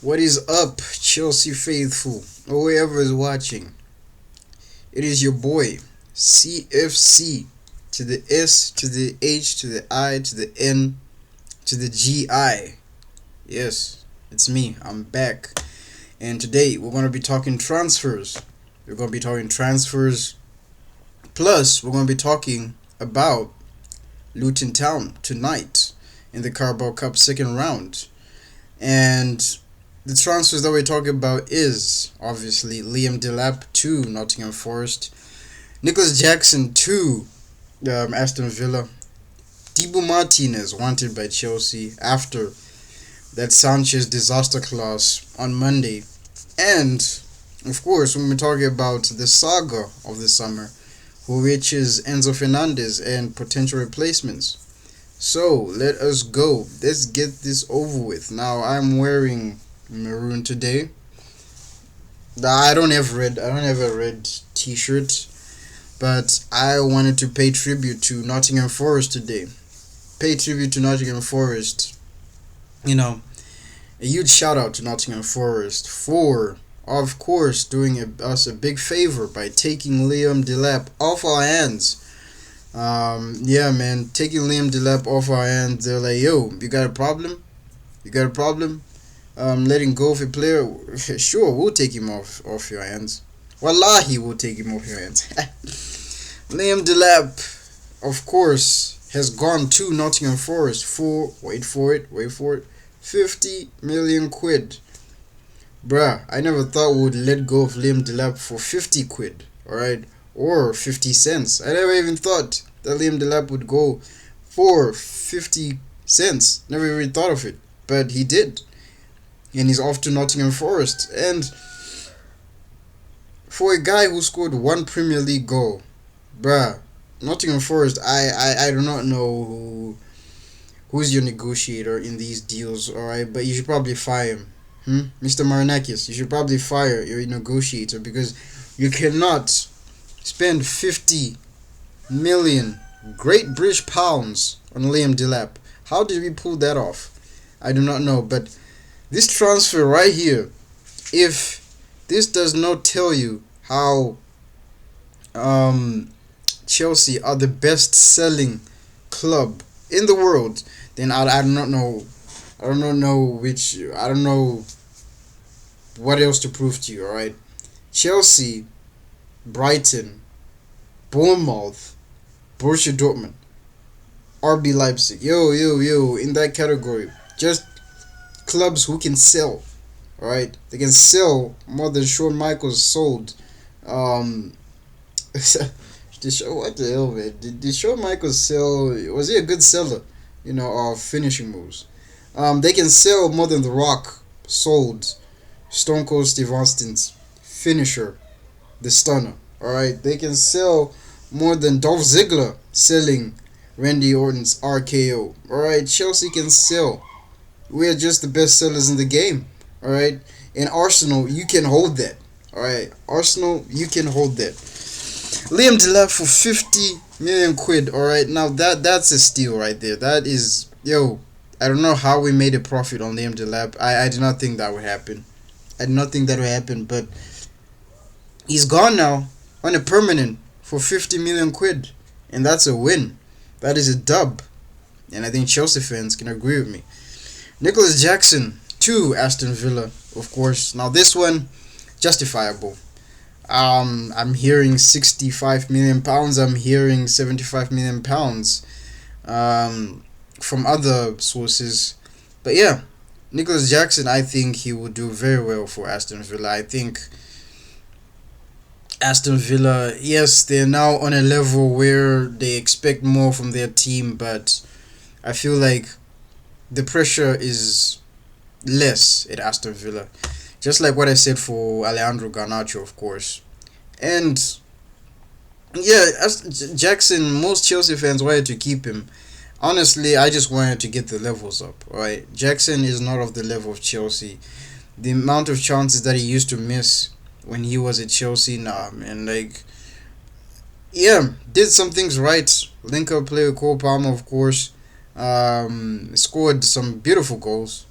What is up, Chelsea faithful, or whoever is watching? It is your boy, CFC, to the S, to the H, to the I, to the N, to the GI. Yes, it's me. I'm back. And today we're going to be talking transfers. We're going to be talking transfers. Plus, we're going to be talking about Luton Town tonight in the Carabao Cup second round. And the transfers that we're talking about is obviously Liam Delap to Nottingham Forest, Nicholas Jackson to Aston Villa, Dibu Martinez wanted by Chelsea after that Sanchez disaster clause on Monday, and of course when we're talking about the saga of the summer, which is Enzo Fernandez and potential replacements. So let us go. Let's get this over with. Now I'm wearing maroon today. I don't have a red T-shirt, but I wanted to pay tribute to Nottingham Forest today. Pay tribute to Nottingham Forest. You know, a huge shout out to Nottingham Forest for, of course, doing us a big favor by taking Liam Delap off our hands. Yeah, man, taking Liam Delap off our hands. They're like, yo, you got a problem? You got a problem? Letting go of a player? Sure, we'll take him off your hands. Wallahi, we'll take him off your hands. Liam Delap, of course, has gone to Nottingham Forest for, wait for it, 50 million quid. Bruh, I never thought we would let go of Liam Delap for 50 quid, alright? Or 50 cents. I never even thought that Liam Delap would go for 50 cents. Never even thought of it. But he did. And he's off to Nottingham Forest. And for a guy who scored one Premier League goal, bruh, Nottingham Forest, I do not know who's your negotiator in these deals, alright? But you should probably fire him. Mr. Marinakis, you should probably fire your negotiator because you cannot spend 50 million Great British pounds on Liam Delap. How did we pull that off? I do not know, but this transfer right here, if this does not tell you how Chelsea are the best selling club in the world, then I do not know. I don't know what else to prove to you, alright? Chelsea, Brighton, Bournemouth, Borussia Dortmund, RB Leipzig. Yo, in that category. Just clubs who can sell, alright? They can sell more than Shawn Michaels sold. What the hell, man? Did Shawn Michaels sell? Was he a good seller? Of finishing moves. They can sell more than The Rock sold Stone Cold Steve Austin's finisher, the Stunner. Alright, they can sell more than Dolph Ziggler selling Randy Orton's RKO. Alright, Chelsea can sell. We are just the best sellers in the game. Alright, and Arsenal, you can hold that. Alright, Arsenal, you can hold that. Liam Delap for 50 million quid. Alright, now that's a steal right there. That is, yo, I don't know how we made a profit on Liam Delap. I did not think that would happen. But he's gone now on a permanent for 50 million quid. And that's a win. That is a dub. And I think Chelsea fans can agree with me. Nicholas Jackson to Aston Villa, of course. Now this one, justifiable. I'm hearing 65 million pounds. I'm hearing 75 million pounds from other sources. But yeah, Nicholas Jackson, I think he will do very well for Aston Villa. I think Aston Villa, yes, they're now on a level where they expect more from their team, but I feel like the pressure is less at Aston Villa. Just like what I said for Alejandro Garnacho, of course. And yeah, Jackson, most Chelsea fans wanted to keep him. Honestly, I just wanted to get the levels up. Alright, Jackson is not of the level of Chelsea. The amount of chances that he used to miss when he was at Chelsea, nah, man. Like, yeah, did some things right. Link up play with Cole Palmer, of course. Scored some beautiful goals.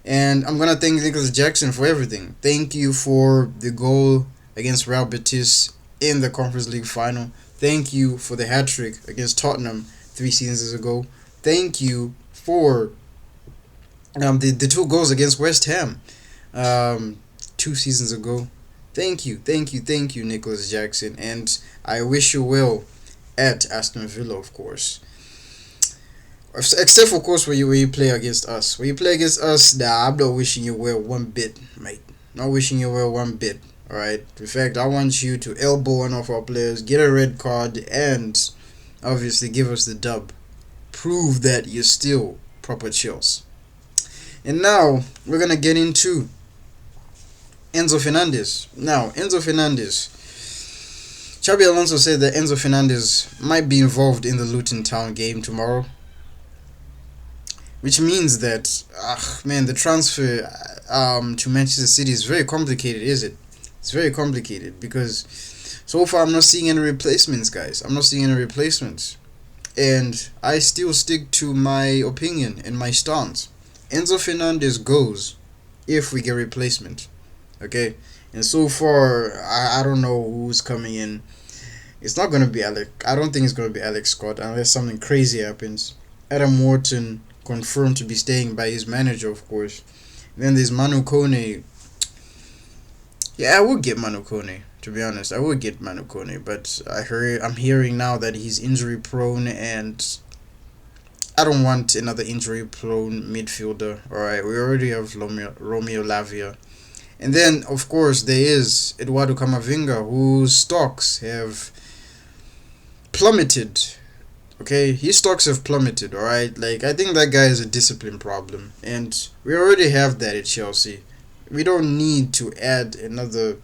And I'm gonna thank Nicholas Jackson for everything. Thank you for the goal against Real Betis in the Conference League final. Thank you for the hat trick against Tottenham 3 seasons ago. Thank you for the two goals against West Ham 2 seasons ago. Thank you, Nicholas Jackson, and I wish you well at Aston Villa, of course. Except, of course, when you play against us. When you play against us, nah, I'm not wishing you well one bit, mate. Not wishing you well one bit. Alright? In fact, I want you to elbow one of our players, get a red card, and obviously give us the dub. Prove that you're still proper chills. And now, we're going to get into Enzo Fernandez. Now, Enzo Fernandez. Xabi Alonso said that Enzo Fernandez might be involved in the Luton Town game tomorrow. Which means that, the transfer to Manchester City is very complicated, is it? It's very complicated because so far I'm not seeing any replacements, guys. I'm not seeing any replacements. And I still stick to my opinion and my stance. Enzo Fernandez goes if we get replacement. Okay? And so far, I don't know who's coming in. It's not going to be Alex. I don't think it's going to be Alex Scott unless something crazy happens. Adam Wharton confirmed to be staying by his manager, of course. Then there's Manu Kone. Yeah, I would get Manu Kone, to be honest. I would get Manu Kone, but I'm hearing now that he's injury prone, and I don't want another injury prone midfielder. Alright, we already have Romeo Lavia. And then, of course, there is Eduardo Camavinga, whose stocks have plummeted. Okay, his stocks have plummeted, alright? Like, I think that guy is a discipline problem. And we already have that at Chelsea. We don't need to add another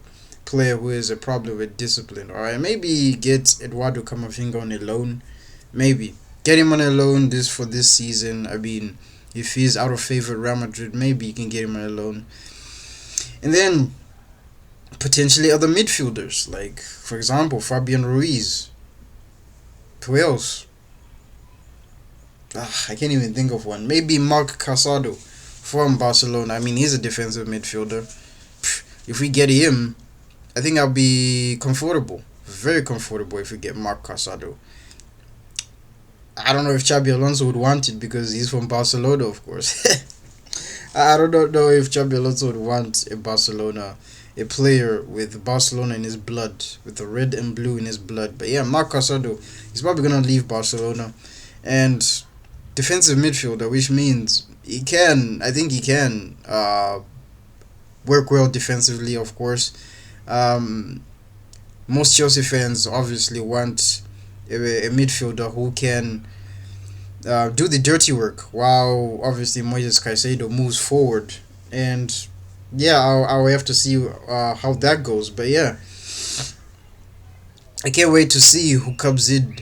player who has a problem with discipline, alright? Maybe get Eduardo Camavinga on a loan. Maybe. Get him on a loan for this season. I mean, if he's out of favor at Real Madrid, maybe you can get him on a loan. And then, potentially other midfielders. Like, for example, Fabian Ruiz. Who else? I can't even think of one. Maybe Marc Casado from Barcelona. I mean, he's a defensive midfielder. If we get him, I think I'll be comfortable. Very comfortable if we get Marc Casado. I don't know if Xabi Alonso would want it because he's from Barcelona, of course. I don't know if Xabi Alonso would want a player with Barcelona in his blood, with the red and blue in his blood. But yeah, Marc Casado, he's probably going to leave Barcelona. And defensive midfielder, which means I think he can work well defensively, of course. Most Chelsea fans obviously want a midfielder who can do the dirty work while obviously Moises Caicedo moves forward. And yeah, I'll have to see how that goes. But yeah, I can't wait to see who comes in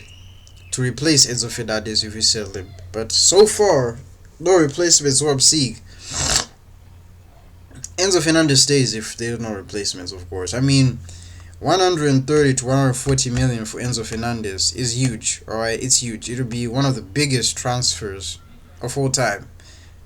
to replace Enzo Fernandez if we sell him. But so far, no replacements what I'm seeing. Enzo Fernandez stays if there are no replacements, of course. I mean, 130 to 140 million for Enzo Fernandez is huge. Alright, it's huge. It'll be one of the biggest transfers of all time.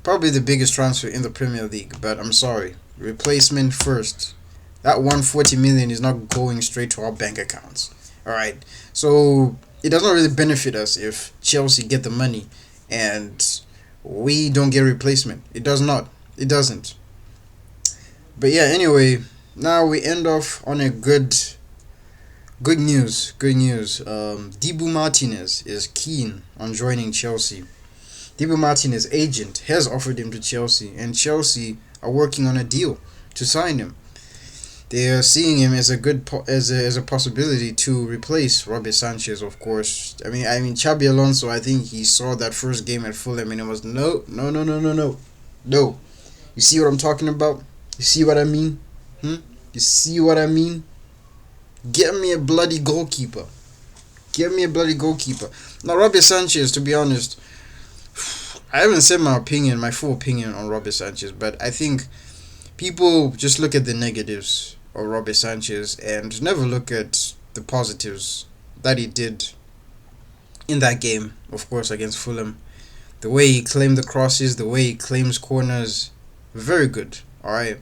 Probably the biggest transfer in the Premier League. But I'm sorry, replacement first. That 140 million is not going straight to our bank accounts. Alright, so it does not really benefit us if Chelsea get the money and we don't get a replacement. It does not. It doesn't. But yeah, anyway, now we end off on a good news. Dibu Martinez is keen on joining Chelsea. Dibu Martinez agent has offered him to Chelsea, and Chelsea are working on a deal to sign him. They are seeing him as a possibility to replace Robert Sanchez, of course. I mean, Xabi Alonso. I think he saw that first game at Fulham, and it was no. You see what I'm talking about? You see what I mean? You see what I mean? Get me a bloody goalkeeper. Now, Robert Sanchez, to be honest, I haven't said my full opinion on Robert Sanchez, but I think people just look at the negatives of Robert Sanchez and never look at the positives that he did in that game, of course, against Fulham. The way he claimed the crosses, the way he claims corners, very good. All right.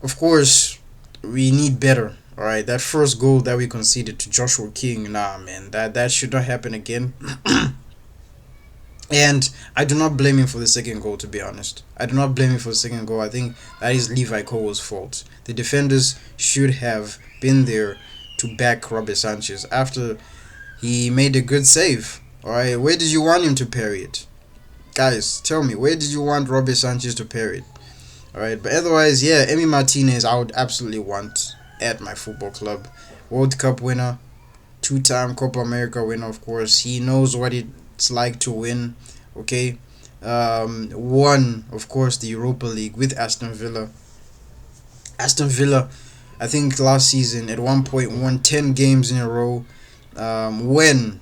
Of course, we need better. All right, that first goal that we conceded to Joshua King, nah, man, that should not happen again. And I do not blame him for the second goal. To be honest, I do not blame him for the second goal. I think that is Levi Cole's fault. The defenders should have been there to back Robert Sanchez after he made a good save. All right, where did you want him to parry it, guys? Tell me, where did you want Robert Sanchez to parry it? All right, but otherwise, yeah, Emi Martinez, I would absolutely want at my football club. World Cup winner, two-time Copa America winner, of course. He knows what it's like to win. Okay, won, of course, the Europa League with Aston Villa. Aston Villa, I think last season at one point won 10 games in a row. When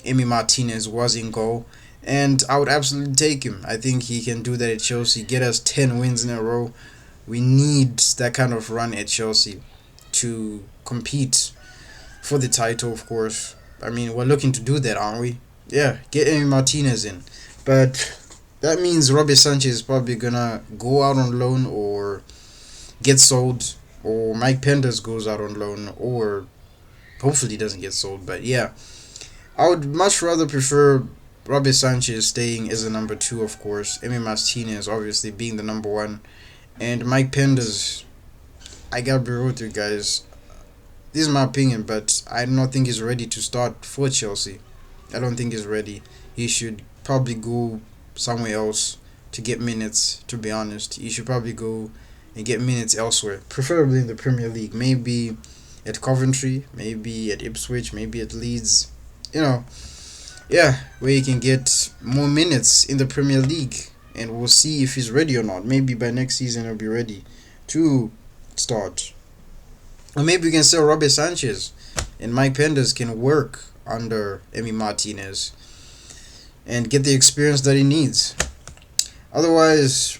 Emi Martinez was in goal, and I would absolutely take him. I think he can do that at Chelsea. Get us 10 wins in a row. We need that kind of run at Chelsea to compete for the title, of course. I mean, we're looking to do that, aren't we? Yeah, get Emi Martinez in. But that means Robbie Sanchez is probably gonna go out on loan or get sold, or Mike Penders goes out on loan, or hopefully doesn't get sold. But yeah, I would much rather prefer Robbie Sanchez staying as the number two, of course. Emi Martinez obviously being the number one, and Mike Penders. I gotta be real with you guys. This is my opinion, but I do not think he's ready to start for Chelsea. I don't think he's ready. He should probably go somewhere else to get minutes. To be honest, he should probably go and get minutes elsewhere, preferably in the Premier League. Maybe at Coventry, maybe at Ipswich, maybe at Leeds. You know, yeah, where he can get more minutes in the Premier League, and we'll see if he's ready or not. Maybe by next season he'll be ready to start. Or maybe we can sell Robert Sanchez and Mike Penders can work under Emi Martinez and get the experience that he needs. Otherwise,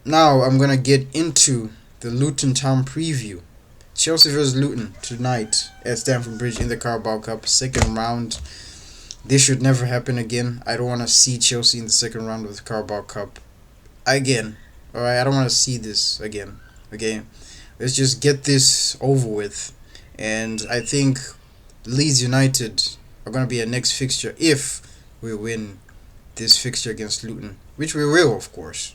now I'm going to get into the Luton Town preview. Chelsea vs Luton tonight at Stamford Bridge in the Carabao Cup, second round. This should never happen again. I don't want to see Chelsea in the second round of the Carabao Cup again. Alright, I don't want to see this again. Okay, let's just get this over with. And I think Leeds United are going to be a next fixture if we win this fixture against Luton, which we will, of course.